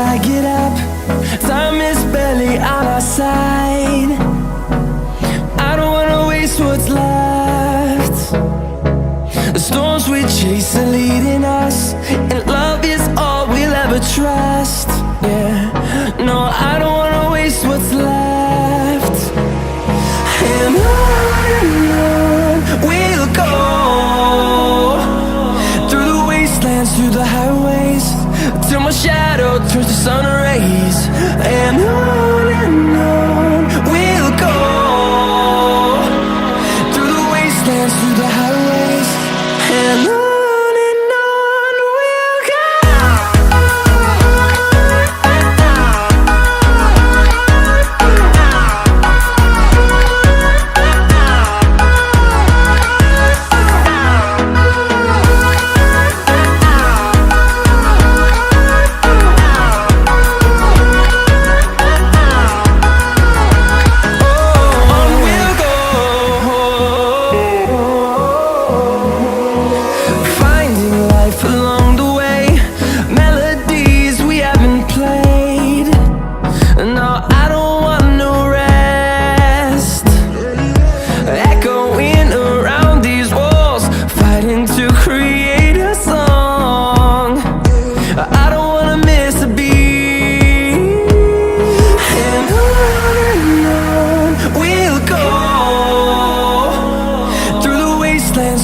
I get up, time is barely on our side. I don't wanna waste what's left. The storms we chase are leading us, and love is all we'll ever trust. Yeah, no, I don't wanna waste what's left. And on we'll go, through the wastelands, through the highways, till my shadow turns to sun rays. And on we'll go, through the wastelands, through the highways, and on we'll go.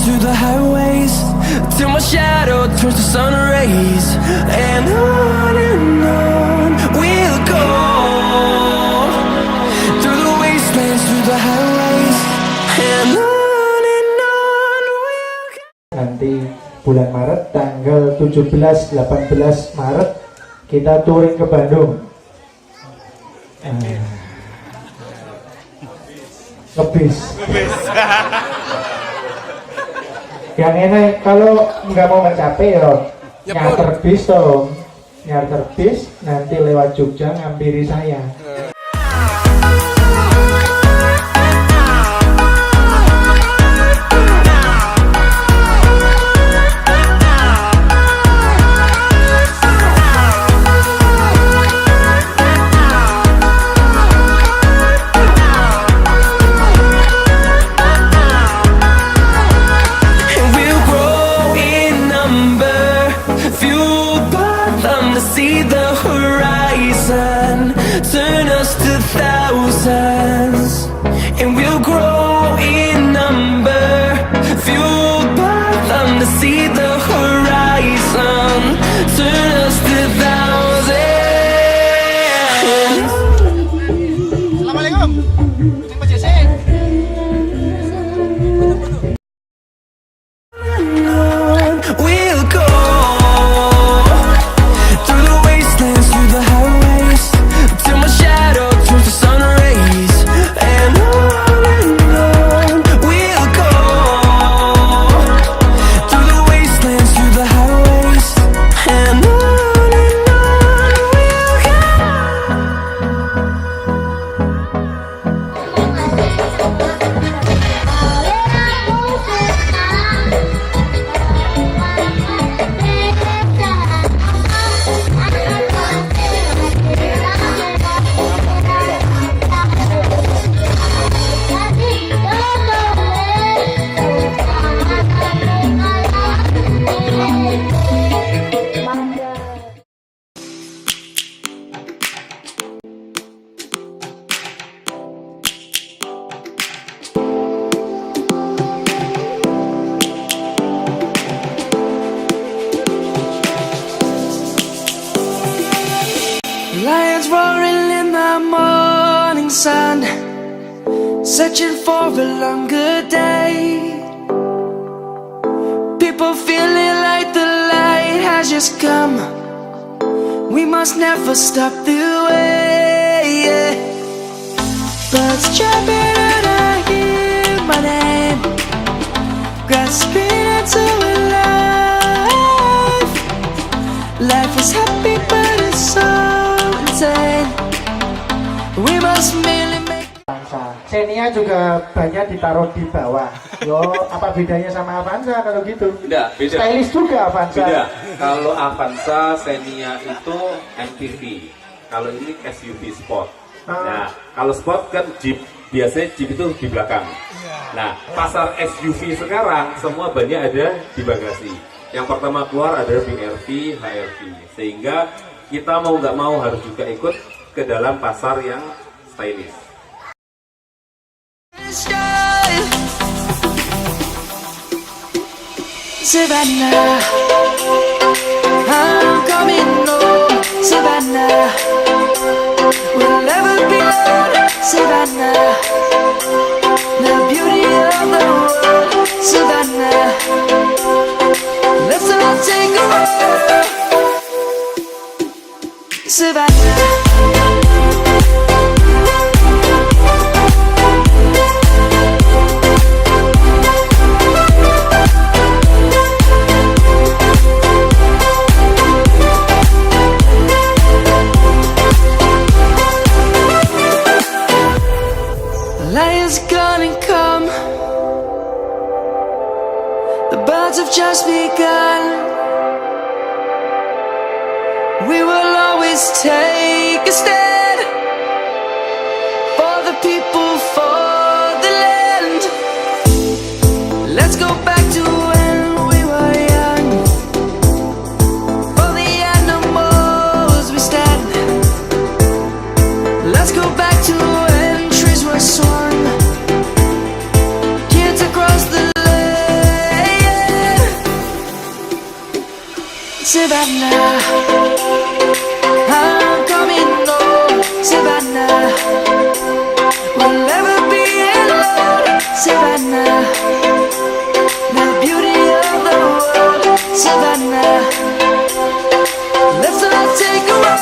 Through the highways, till my shadow turns to sun rays. And on we'll go, through the wastelands, through the highways, and on we'll go. Nanti bulan Maret tanggal 17-18 Maret kita touring ke Bandung. Ngebis. Yang enak kalau nggak mau capek ya nyarter bis dong, nyarter bis nanti lewat Jogja ngampiri saya. See the horizon turn us to thousands, and we'll grow in number, fueled by them to see the horizon turn us to thousands. Assalamualaikum. Jumpa JC. We'll go. Lions roaring in the morning sun, searching for a longer day. People feeling like the light has just come. We must never stop the way, yeah. Birds chirping and I hear my name, grasping into a life. Life is happy but it's so insane. We must merely make Avanza. Xenia juga banyak ditaruh di bawah. Yo, apa bedanya sama Avanza kalau gitu? Tidak, beda. Stylish juga Avanza. Beda. Kalau Avanza Xenia itu MPV. Kalau ini SUV Sport. Nah, kalau Sport kan Jeep. Biasanya Jeep itu di belakang. Nah, pasar SUV sekarang semua banyak ada di bagasi. Yang pertama keluar ada BRV, HRV. Sehingga kita mau nggak mau harus juga ikut ke dalam pasar yang stylish. Savannah, I'm coming home. Savannah, we'll never be alone. Savannah, the beauty of the world. Savannah, let's all take a walk. Savannah. Lion's gonna come. The birds have just begun. We will always take a stand for the people, for the land. Let's go back to when we were young. For the animals we stand. Let's go back to when trees were swung. Kids across the land. Savannah, I'm coming home. Savannah, we'll never be alone. Savannah, the beauty of the world. Savannah, let's all take a walk.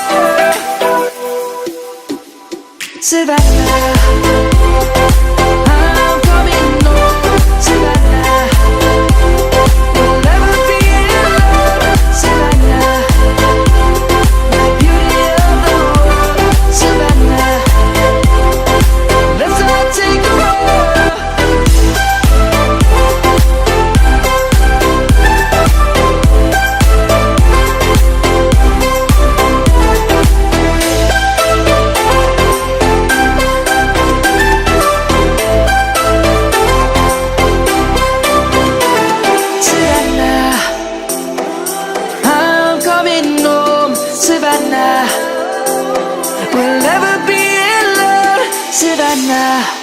Savannah, I'm coming home. Savannah, we'll never be alone. Savannah, the beauty of the world. Savannah, let's all take a walk. Savannah, I'm coming home. Savannah, we'll never be alone. Savannah.